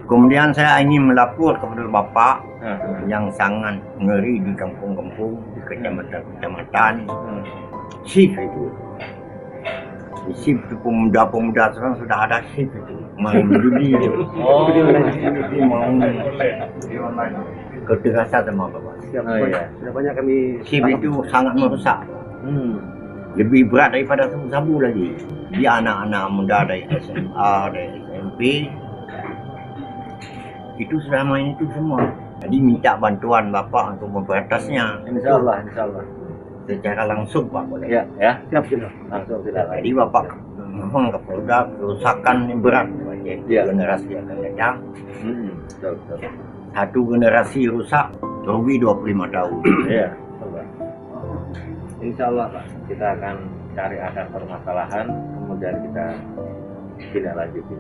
Kemudian saya ingin melapor kepada Bapak yang sangat ngeri di kampung-kampung, di kecamatan-kecamatan. Shift itu. Di shift itu pemuda-pemuda sekarang sudah ada shift itu. Mau judi itu. Jadi mau kekerasan sama Bapak. Sudah banyak kami Shift itu sangat merusak. Lebih berat daripada sabu-sabu lagi. Dia anak-anak muda dari SMA, dari SMP. Itu sudah main itu semua. Jadi minta bantuan Bapak untuk memberantasnya. Insya Allah. Secara langsung Pak boleh. Ya. Siap. Langsung tidak lagi. Jadi Bapak memang Kapolda kerusakan yang berat bagi generasi yang akan datang. Betul. Satu generasi rusak, rugi 25 tahun. Iya, betul. Insya Allah Pak, kita akan cari akar permasalahan, kemudian kita tindak lanjuti.